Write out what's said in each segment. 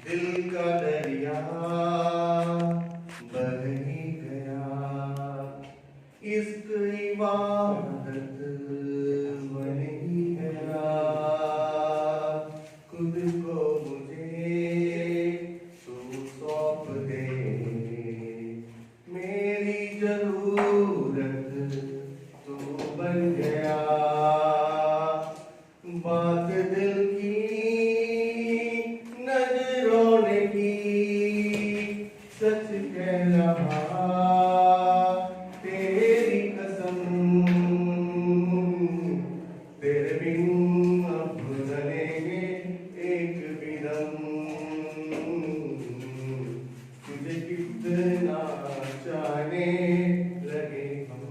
दिल का दरिया बह ही गया, इश्क इबादत बन ही गया। खुद को मुझे तू सौंप दे, मेरी जरूरत तू बन गया। बात दिल की नजरों ने की, सच कह रहा तेरी कसम, तेरे बिन अब चलेंगे एक भी दम। तुझे कितना चाहने लगे हम,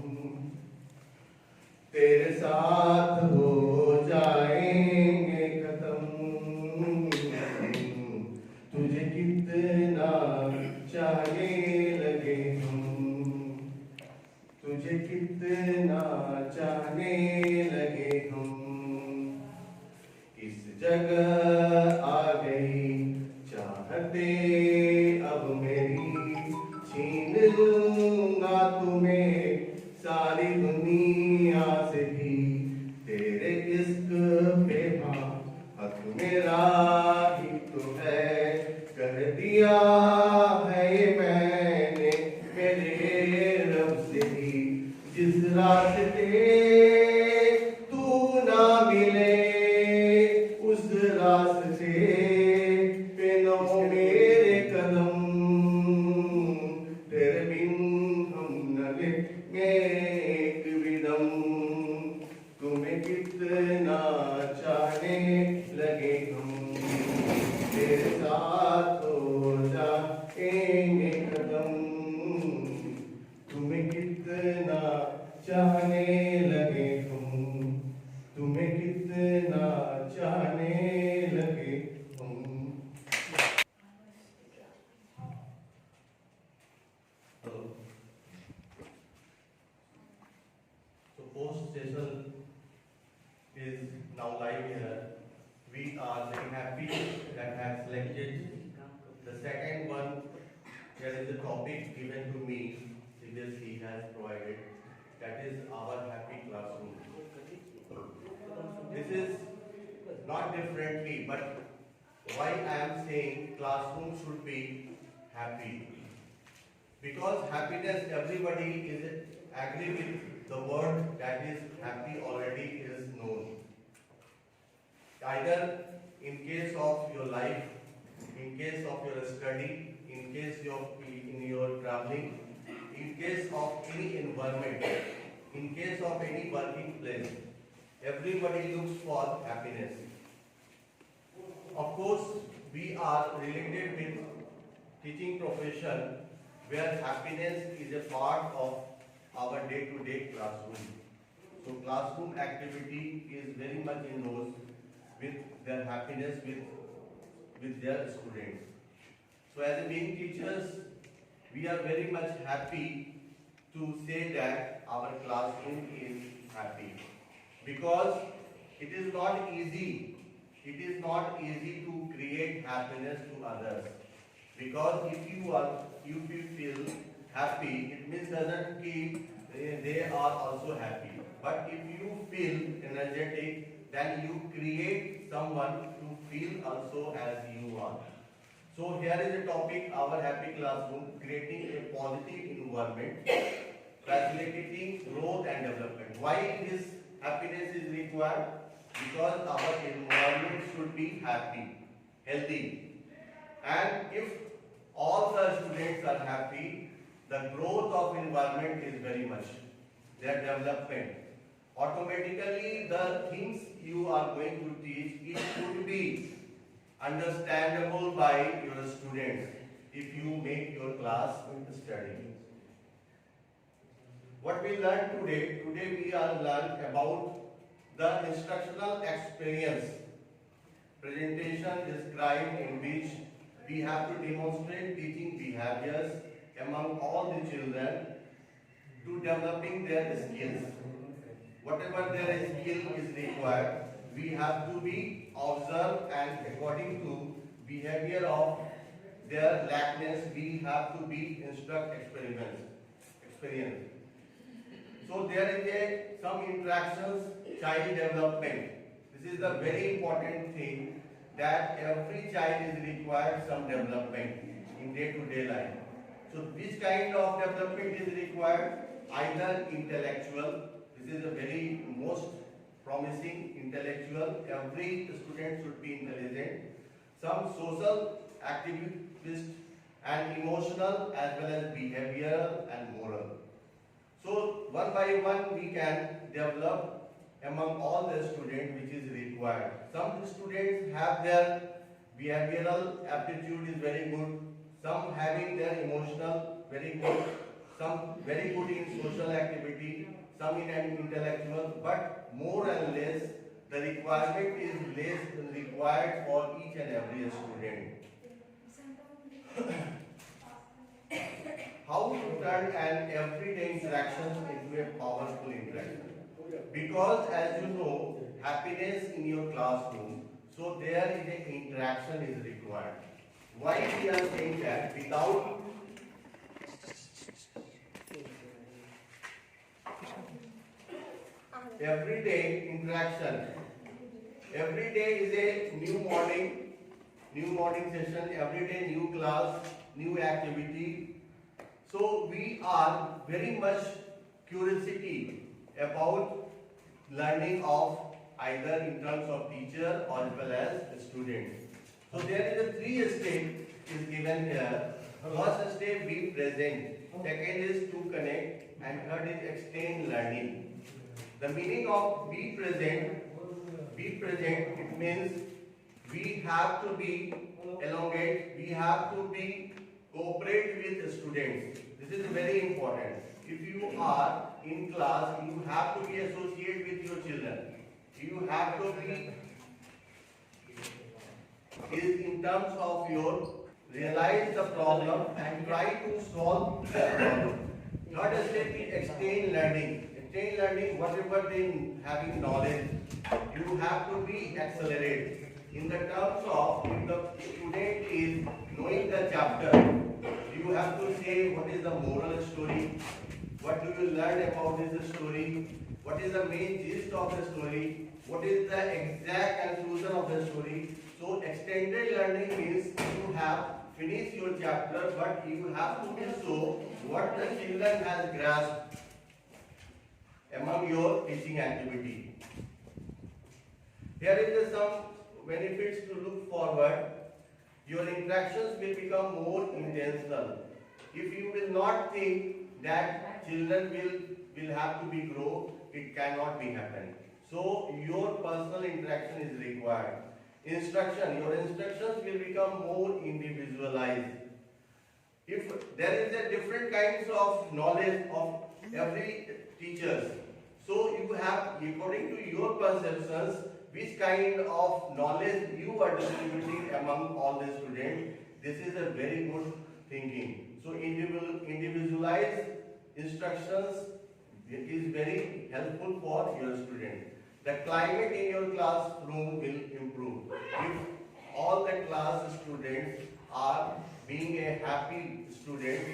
तेरे साथ हो जाएंगे खत्म। तुझे कितना चाहने लगे हम, तुझे कितना चाहने लगे हम। इस जगह आ गई चाहते अब मेरी, छीन लूंगा तुम्हें सारी दुनिया से भी। तेरे इश्क पे हाँ हक मेरा ही तो है, कह दिया है ये मैंने मेरे रब से ही। जिस रास्ते तू ना मिले उस रास्ते पे लो मेरे कदम, तेरे बिन हम न लेंगे एक भी दम। तुम्हें कितना चाहने लगे हम, तेरे साथ हो जाएंगे कदम। तुम्हें कितना चाहने लगे हम, तुम्हें कितना चाहने लगे हम। Hello. So post session is now live here. We are very happy that have selected the second one. There is a topic given to me, CBSE has provided, that is our happy classroom. This is not differently, but why I am saying classroom should be happy. Because happiness, everybody is agree with the word that is happy already is known. Either in case of your life, in case of your study, in case of in your traveling, in case of any environment, in case of any working place, everybody looks for happiness. Of course, we are related with teaching profession, where happiness is a part of our day-to-day classroom. So classroom activity is very much involved with their happiness with their students. So as a being teachers, we are very much happy to say that our classroom is happy, because it is not easy. It is not easy to create happiness to others. Because if you feel happy, it means doesn't keep they are also happy. But if you feel energetic, then you create someone to feel also as you are. So here is a topic, our happy classroom, creating a positive environment, facilitating growth and development. Why this happiness is required? Because our environment should be happy, healthy. And if all the students are happy, the growth of environment is very much, their development. Automatically the things you are going to teach, it should be understandable by your students if you make your class study. What we learned today, we are learned about the instructional experience. Presentation described in which we have to demonstrate teaching behaviors among all the children to developing their skills. Whatever their skill is required, we have to be observed, and according to behavior of their lackness, we have to be instruct experience. So there is some interactions, child development. This is the very important thing, that every child is required some development in day-to-day life. So which kind of development is required? Either intellectual, this is a very most promising intellectual. Every student should be intelligent. Some social activist and emotional as well as behavioral and moral. So one by one we can develop among all the students which is required. Some students have their behavioral aptitude is very good, some having their emotional very good, some very good in social activity, some in an intellectual, but more and less the requirement is less required for each and every student. How to turn an everyday interaction into a powerful interaction? Because as you know, happiness in your classroom, so there is an interaction is required. Why we are saying that? Without everyday interaction, every day is a new morning session, every day new class, new activity. So we are very much curiosity about learning of either in terms of teacher or as well as students. So there is a 3 step is given here. First step, be present. Second is to connect, and third is extend learning. The meaning of be present, it means we have to be elongate, we have to be cooperate with the students. This is very important. If you are in class, you have to be associated with your children. You have to be is in terms of your realize the problem and try to solve the problem. Third step is extend learning. Extend learning, whatever they having knowledge, you have to be accelerated. In the terms of if the student is knowing the chapter, you have to say what is the moral story, what do you learn about this story, what is the main gist of the story, what is the exact conclusion of the story. So extended learning means you have finished your chapter, but you have to show what the children has grasped among your teaching activity. Here is some benefits to look forward. Your interactions will become more intentional. If you will not think that children will have to be grow, it cannot be happen. So your personal interaction is required. Your instructions will become more individualized. If there is a different kinds of knowledge of every teacher, so you have, according to your perceptions, which kind of knowledge you are distributing among all the students. This is a very good thinking. So individualized instructions is very helpful for your student. The climate in your classroom will improve. If all the class students are being a happy student,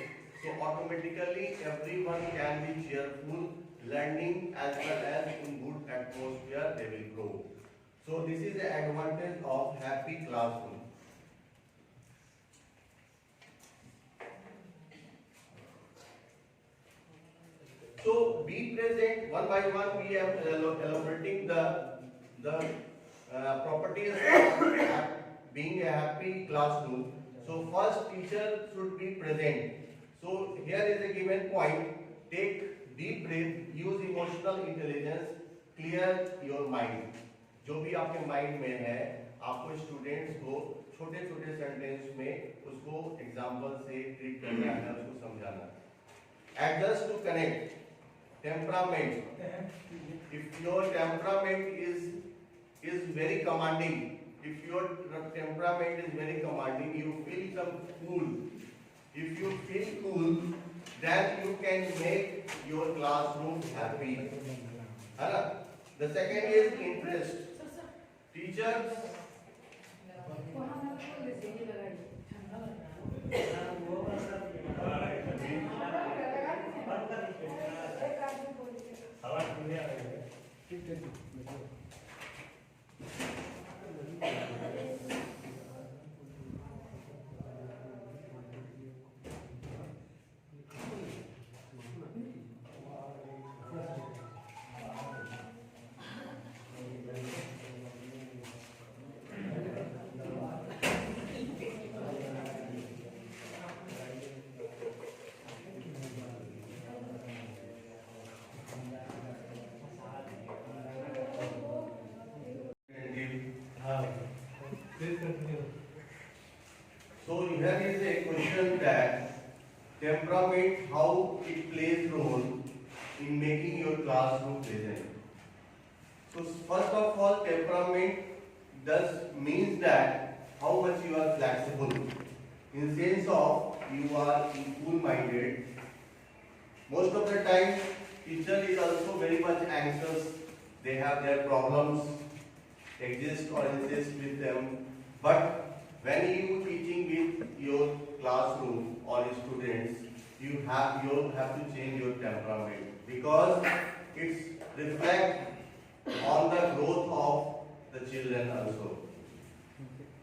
so automatically everyone can be cheerful, learning as well as in good atmosphere they will grow. So this is the advantage of happy classroom. So be present. One by one we are elaborating the properties of being a happy classroom. So first, teacher should be present. So here is a given point. Take deep breath. Use emotional intelligence. Clear your mind. जो भी आपके mind में है, आपको students को छोटे छोटे sentence में उसको एग्जाम्पल से ट्रीट करना है, उसको समझाना है. Adjust to connect. Temperament. If your temperament is very commanding, if your temperament is very commanding, you feel some cool. If you feel cool, then you can make your classroom happy. The second is interest. Teachers So here is a question that temperament, how it plays role in making your classroom pleasant. So first of all, temperament does means that how much you are flexible. In sense of you are cool-minded. Most of the time, teacher is also very much anxious. They have their problems exist or exist with them. But when you teaching with your classroom or students, you have to change your temperament because it's reflect on the growth of the children also.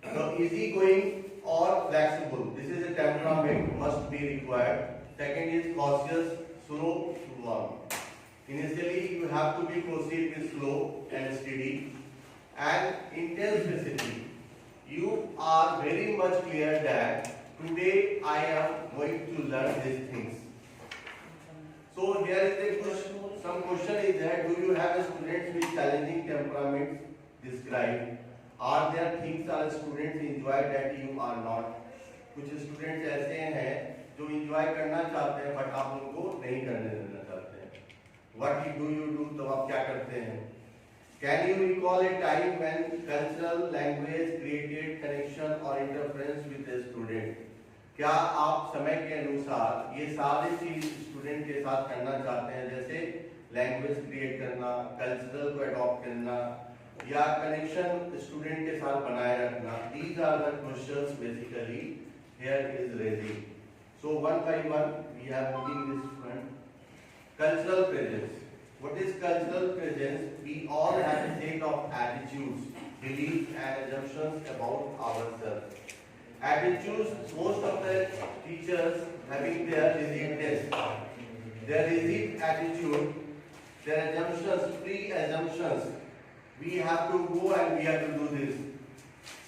So easygoing or flexible, this is a temperament must be required. Second is cautious, slow to learn. Initially you have to be proceed with slow and steady and intensity. You are very much clear that today I am going to learn these things. So here is a question, some question is that do you have students with challenging temperaments? Describe. Are there things our students enjoy that you are not? कुछ students ऐसे हैं जो enjoy करना चाहते हैं but आप उनको नहीं करने देना चाहते हैं. What do you do? तो आप क्या करते हैं? Can you recall a time when cultural language created connection or interference with the student? क्या आप समय के अनुसार ये सारी चीज स्टूडेंट के साथ करना चाहते हैं, जैसे लैंग्वेज क्रिएट करना, कल्चरल को अडॉप्ट करना या कनेक्शन स्टूडेंट के साथ बनाए रखना? These are the questions basically here is raising. So one by one we are moving this front. Cultural presence. What is cultural presence? We all have a set of attitudes, beliefs and assumptions about ourselves. Attitudes, most of the teachers having their rigid test. Their rigid attitude, their assumptions, pre-assumptions. We have to go and we have to do this.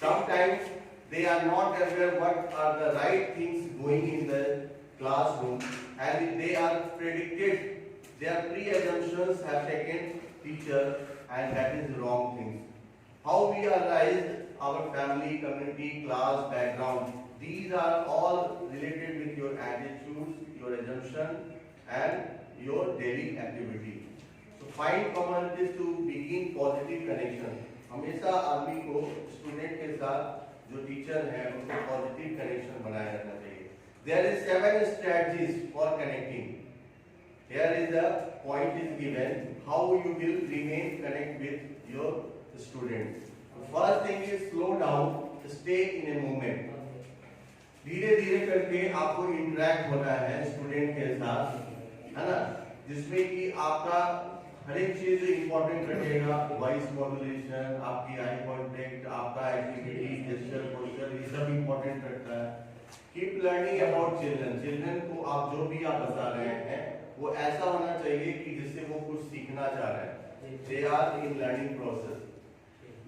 Sometimes they are not aware what are the right things going in the classroom and they are predicted. Their pre-assumptions have taken teacher and that is the wrong thing. How we are raised, our family, community, class, background, these are all related with your attitudes, your assumption and your daily activity. So find commonalities to begin positive connection. हमेशा आदमी को student के साथ जो teacher है उनको positive connection बनाए रखना चाहिए. There is 7 strategies for connecting. Here is the point is given how you will remain connect with your students. First thing is slow down, stay in a moment. धीरे धीरे करके आपको interact होना है student के साथ, है ना, जिसमें कि आपका हर एक चीज इंपॉर्टेंट रखेगा. वॉइस मॉड्यूलेशन, आपकी आई कांटेक्ट, आपका एक्टिविटी, जेस्चर, पोस्चर, ये सब इंपॉर्टेंट रखता है. Keep learning about children. Children को आप जो भी आप बता रहे हैं वो ऐसा होना चाहिए कि जिससे वो कुछ सीखना चाह रहे हैं. They are in learning process.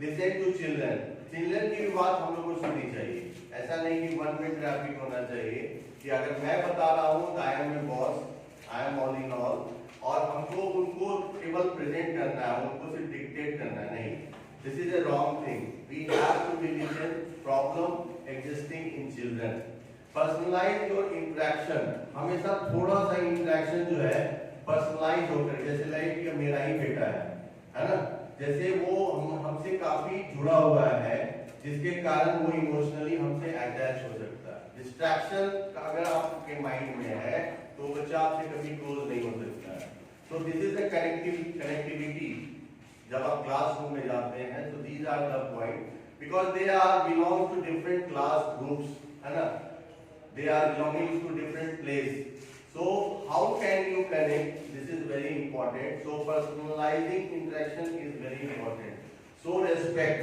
Listen to children. Children की भी बात हम लोग को सुननी चाहिए. ऐसा नहीं कि वन वे ट्रैफिक होना चाहिए कि अगर मैं बता रहा हूँ I am a boss, I am all in all, और हमको उनको केवल प्रेजेंट करना है, उनको सिर्फ डिक्टेट करना है. नहीं, this is a wrong thing. We have to be listen problem existing in children. Personalize your interaction. हमेशा थोड़ा सा इंटरेक्शन जो है पर्सनलाइज होकर, जैसे लाइक कि मेरा ही बेटा है ना, जैसे वो हमसे काफी जुड़ा हुआ है जिसके कारण वो इमोशनली हमसे अटैच हो सकता है. डिस्ट्रैक्शन अगर आपके माइंड में है तो बच्चा आपसे कभी क्लोज नहीं हो सकता है. So this is the connectivity. जब आप क्लासरूम में जाते हैं तो these are the point. because they are belong to different class groups, है ना? They are belonging to different place. So how can you connect? This is very important. So personalizing interaction is very important. So respect,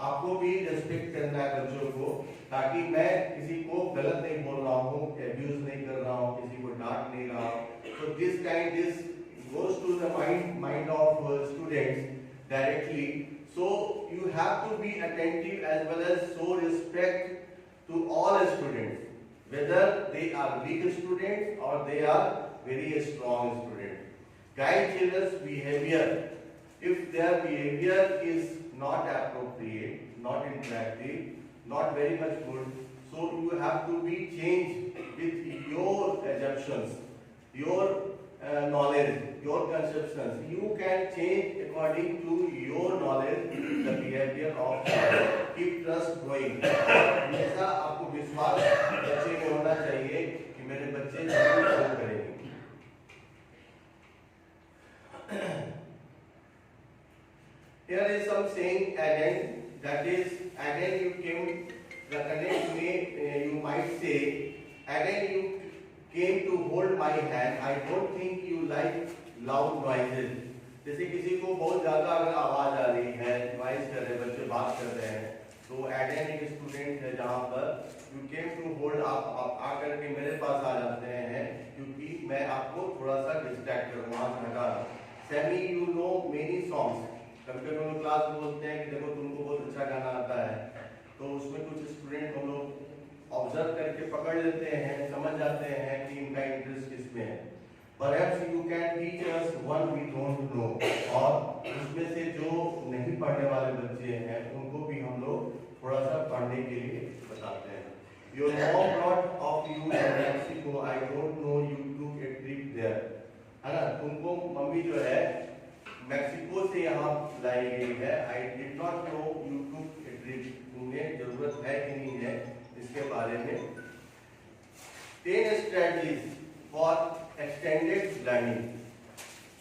आपको भी respect करना है बच्चों को, ताकि मैं किसी को गलत नहीं बोल रहा हूँ, एब्यूज नहीं कर रहा हूँ, किसी को डांट नहीं रहा हूँ. So this goes to the mind of students directly. So you have to be attentive as well as show respect to all students, whether they are weak students or they are very strong students. Guide children's behavior. If their behavior is not appropriate, not interactive, not very much good, so you have to be changed with your assumptions, your knowledge, your conceptions. You can change according to your knowledge the behavior of child. Keep trust growing. हमेशा आपको विश्वास बच्चे में होना चाहिए कि मेरे बच्चे जरूर ग्रो करेंगे. Here is some saying again, that is again you came, the connect may you might say, again you came to hold my hand. I don't think you like loud noises. जैसे किसी को बहुत ज्यादा अगर आवाज आ रही है, नॉइज कर रहे हैं, बच्चे बात कर रहे हैं, तो अगेन एक स्टूडेंट है जहाँ पर यू केम टू होल्ड, आप आकर के मेरे पास आ जाते हैं क्योंकि मैं आपको थोड़ा सा डिस्ट्रैक्ट करूँ, वहाँ से हटा. Sammy you know many songs. कभी कभी हम लोग क्लास में बोलते हैं कि देखो तुमको बहुत अच्छा गाना आता है, तो उसमें कुछ स्टूडेंट हम लोग ऑब्जर्व करके पकड़ लेते हैं, समझ जाते हैं कि इनका इंटरेस्ट किसमें है. Perhaps you can teach us one we don't know. और उसमें से जो नहीं पढ़ने वाले बच्चे हैं उनको भी हम लोग थोड़ा सा पढ़ने के लिए बताते हैं. Your mom brought of you to Mexico. I don't know you took a trip there. है ना? तुमको मम्मी जो है मैक्सिको से यहाँ लाई गई है. I did not know you took a trip. तुम्हें जरूरत है कि नहीं है इसके बारे में. 10 strategies for extended learning.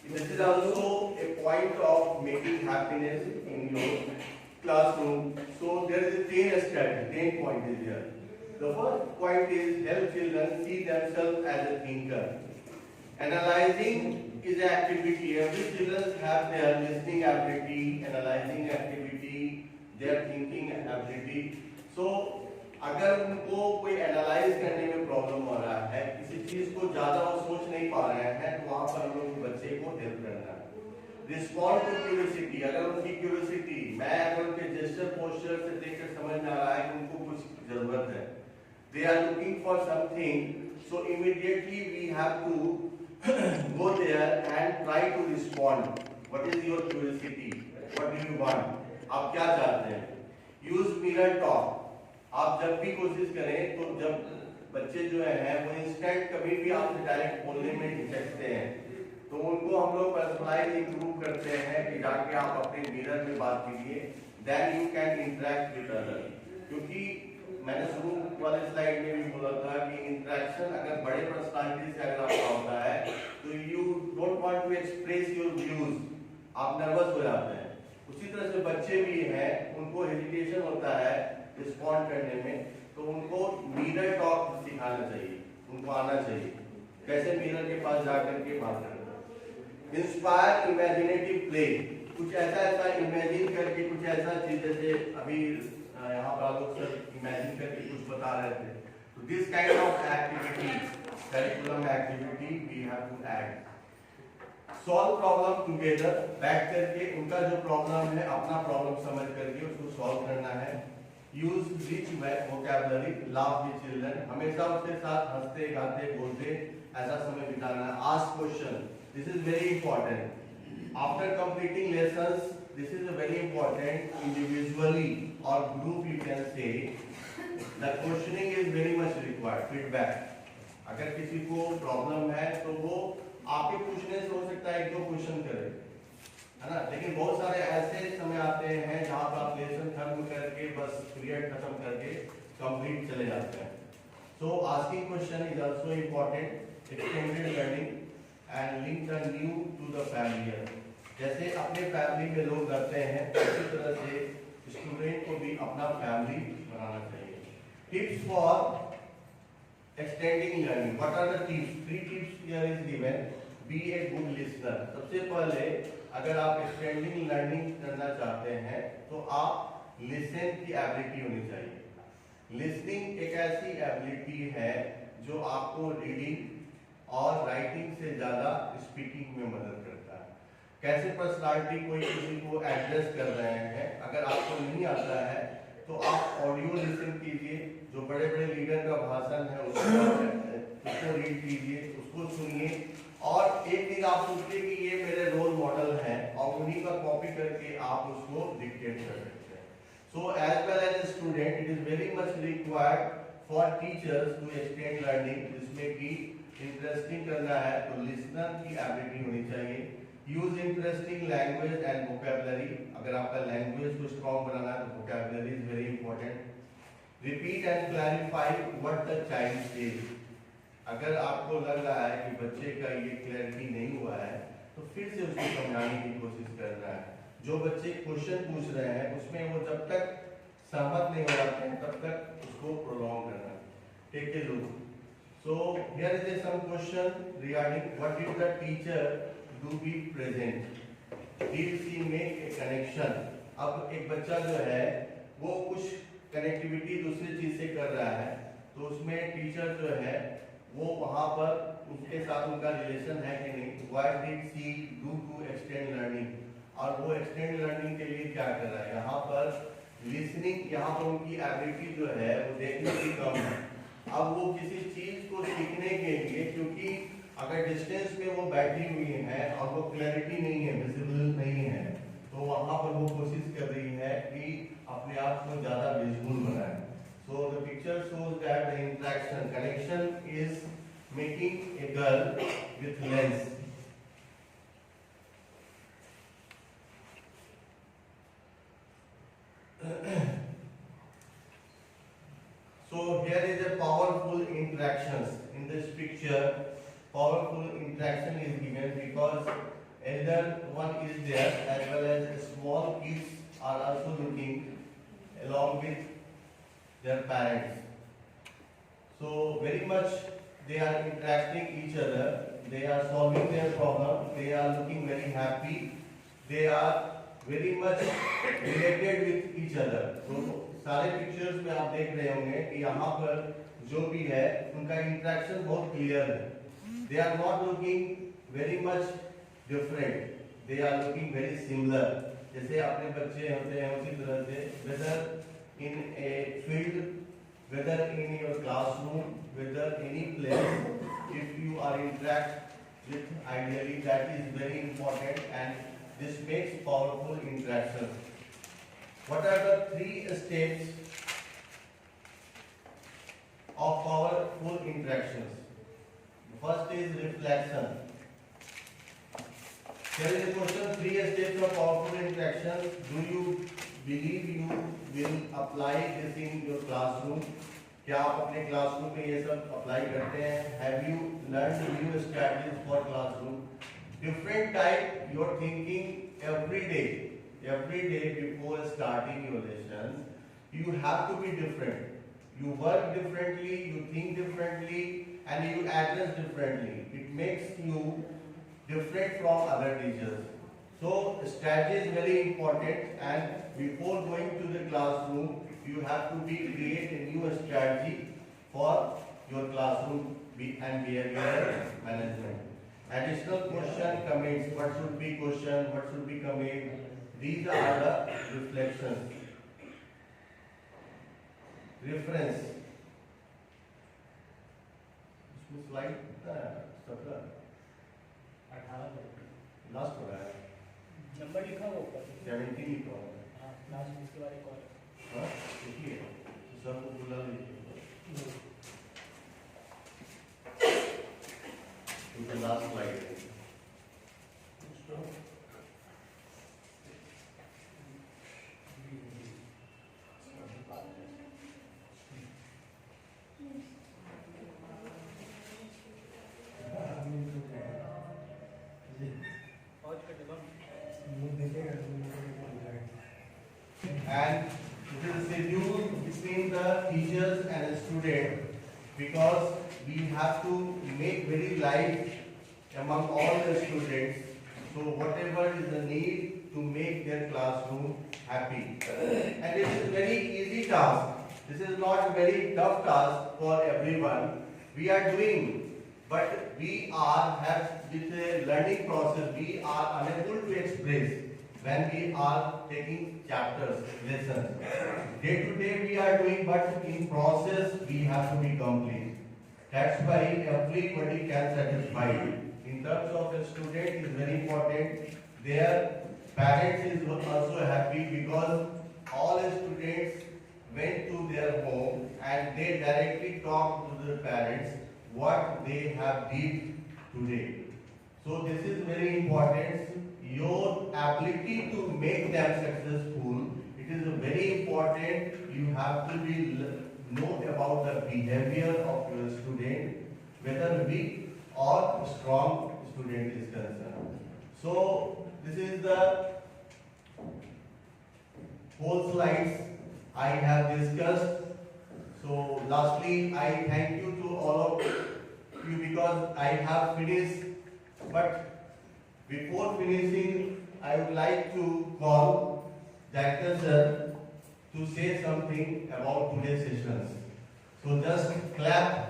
This is also a point of making happiness in your classroom. So there is a 10 strategy, 10 point is here. The first point is help children see themselves as a thinker. Analyzing is an activity. Every children have their listening ability, analyzing activity, their thinking ability. So अगर उनको कोई analyse करने में problem हो रहा है, किसी चीज को ज्यादा वो सोच नहीं पा रहे हैं, तो वहां पर हम लोग बच्चे को हेल्प करना है. Respond to curiosity. अगर उनकी क्यूरियोसिटी, मैं अगर उनके जेस्चर पोस्चर से देखकर समझ में आ रहा है कि उनको कुछ जरूरत है, they are looking for something, so immediately we have to go there and try to respond. What is your curiosity, what do you want, आप क्या चाहते हैं. Use mirror talk. आप जब भी कोशिश करें तो जब बच्चे जो हैं वो इंस्टेंट कभी भी आपसे डायरेक्ट बोलने में हिचकते हैं, तो उनको हम लोग पर्सनलाइज इंप्रूव करते हैं कि जाके आप अपने मिरर में बात कीजिए, then you can interact with other. क्योंकि मैंने शुरू वाले स्लाइड में भी बोला था कि इंटरेक्शन अगर बड़े पर्सनालिटी से अगर आपका होता है तो you don't want to express your views, आप नर्वस हो जाते हैं. उसी तरह से बच्चे भी हैं, उनको हेजिटेशन होता है रिस्पॉन्ड करने में, तो उनको मिरर टॉक सिखाना चाहिए, उनको आना चाहिए कैसे मिरर के पास जाकर के बात करना. Inspire imaginative play. कुछ ऐसा इमेजिन करके, कुछ ऐसा चीज जैसे अभी यहाँ पर लोग सर इमेजिन करके कुछ बता रहे थे, तो this kind of activity, curriculum activity we have to add. Solve problem together. बैठ करके उनका जो प्रॉब्लम है अपना प्रॉब्लम समझ करके उसको सॉल्व करना है. Use rich vocabulary. Laugh with children. हमेशा उसके साथ हंसते गाते बोलते ऐसा समय बिताना. Ask question. This is very important. After completing lessons, this is very important. Individually और group you can say the questioning is very much required. Feedback. अगर किसी को प्रॉब्लम है तो वो आपके पूछने से हो सकता है 1-2 क्वेश्चन करे, है ना. लेकिन बहुत सारे ऐसे समय आते हैं जहां पर आप लेसन खत्म करके बस पीरियड खत्म करके कंप्लीट चले जाते हैं. So asking question is also important. Extended learning and link the new to the family. जैसे अपने फैमिली में लोग करते हैं उसी तरह से स्टूडेंट को भी अपना फैमिली बनाना चाहिए। Tips for extending learning, what are the tips? 3 tips here is given. Be a good listener. सबसे पहले अगर आप एक्सटेंडिंग लर्निंग करना चाहते हैं तो आप लिसन की एबिलिटी होनी चाहिए। लिसनिंग एक ऐसी एबिलिटी है जो आपको रीडिंग और राइटिंग से ज्यादा स्पीकिंग में मदद करता है। कैसे पर्सनालिटी कोई किसी को एड्रेस कर रहे हैं, अगर आपको नहीं आता है तो आप ऑडियो लिसन कीजिए, जो बड़े बड़े लीडर का भाषण है उसको रीड कीजिए, उसको सुनिए और एक दिन आप सोचिए कि ये मेरे रोल मॉडल हैं और उन्हीं का कॉपी करके आप उसको डिक्टेट कर सकते हैं। So as well as a student it is very much required for teachers to extend learning, जिसमें कि इंटरेस्टिंग करना है तो लिसनर की एबिलिटी होनी चाहिए। Use interesting language and vocabulary, अगर आपका लैंग्वेज को स्ट्रॉन्ग बनाना है तो vocabulary is very important. Repeat and clarify what the child says, अगर आपको लग रहा है कि बच्चे का ये क्लैरिटी नहीं हुआ है तो फिर से उसको समझाने की कोशिश करना है। जो बच्चे क्वेश्चन पूछ रहे हैं उसमें वो जब तक सहमत नहीं हो जाते हैं तब तक उसको प्रोलॉन्ग करना। Take a look. So here is a some question regarding what did the teacher do be present? Did she make a connection? अब एक बच्चा जो है वो कुछ कनेक्टिविटी दूसरी चीज से कर रहा है तो उसमें टीचर जो है वो वहां पर उसके साथ उनका रिलेशन है कि नहीं। What did she do to extend learning? और वो एक्सटेंड लर्निंग के लिए क्या कर रहा है? यहाँ पर लिसनिंग, यहाँ पर उनकी एबिलिटी जो है वो देखने की कम है। अब वो किसी चीज को सीखने के लिए, क्योंकि अगर डिस्टेंस में वो बैठी हुई है और वो क्लैरिटी नहीं है, विजिबल नहीं है, तो वहां पर वो कोशिश कर रही है कि अपने आप को ज्यादा विजिबल बनाए। So the picture shows that the interaction connection is making a girl with lens. So here is a powerful interactions in this picture. Powerful interaction is given because elder one is there as well as small kids are also looking along with their parents. So very much they are interacting each other. They are solving their problem. They are looking very happy. They are very much related with each other. So सारे pictures में आप देख रहे होंगे कि यहाँ पर जो भी है उनका इंटरेक्शन बहुत क्लियर है। They are not looking very much different, they are looking very similar. जैसे अपने बच्चे होते हैं उसी तरह से, whether in a field, whether in your classroom, whether any place, if you are interact with ideally, that is very important and this makes powerful interaction. What are the 3 steps of powerful interactions? First is reflection. Here is a question: 3 steps of powerful interactions. Do you believe you will apply this in your classroom? क्या आप अपने classroom में ये सब apply करते हैं? Have you learned new strategies for classroom? Different type you are thinking every day before starting your lesson. You have to be different. You work differently, you think differently, and you address differently. It makes you different from other teachers. So strategy is very important, and before going to the classroom, you have to create a new strategy for your classroom and behavioral management. Additional question, comments. What should be question? What should be comment? These are the reflections. Reference. इसमें slide 17, 18 last हो रहा है, number लिखा हुआ ऊपर 17 लिखा हुआ है। हाँ, लास्ट इसके बारे में हाँ, देखिए सर को बुला लीजिए। The last slide. And because we have to make very light among all the students. So whatever is the need to make their classroom happy. And it is very easy task. This is not a very tough task for everyone. We are doing, but we have with a learning process, we are unable to express when we are taking chapters, lessons. Day to day we are doing, but in process we have to be complete. That's why everybody can satisfy. In terms of a student is very important. Their parents is also happy because all students went to their home and they directly talk to the parents what they have did today. So this is very important. Your ability to make them successful, it is very important. You have to know about the behavior of your student, whether weak or strong student is concerned. So this is the whole slides I have discussed. So lastly, I thank you to all of you because I have finished. But before finishing, I would like to call Director Sir to say something about today's sessions. So just clap.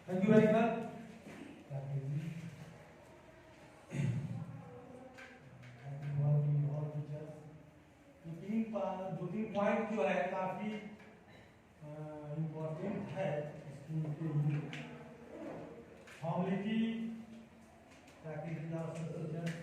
Thank you very much. दो तीन point जो है काफी important है school के लिए formality, practical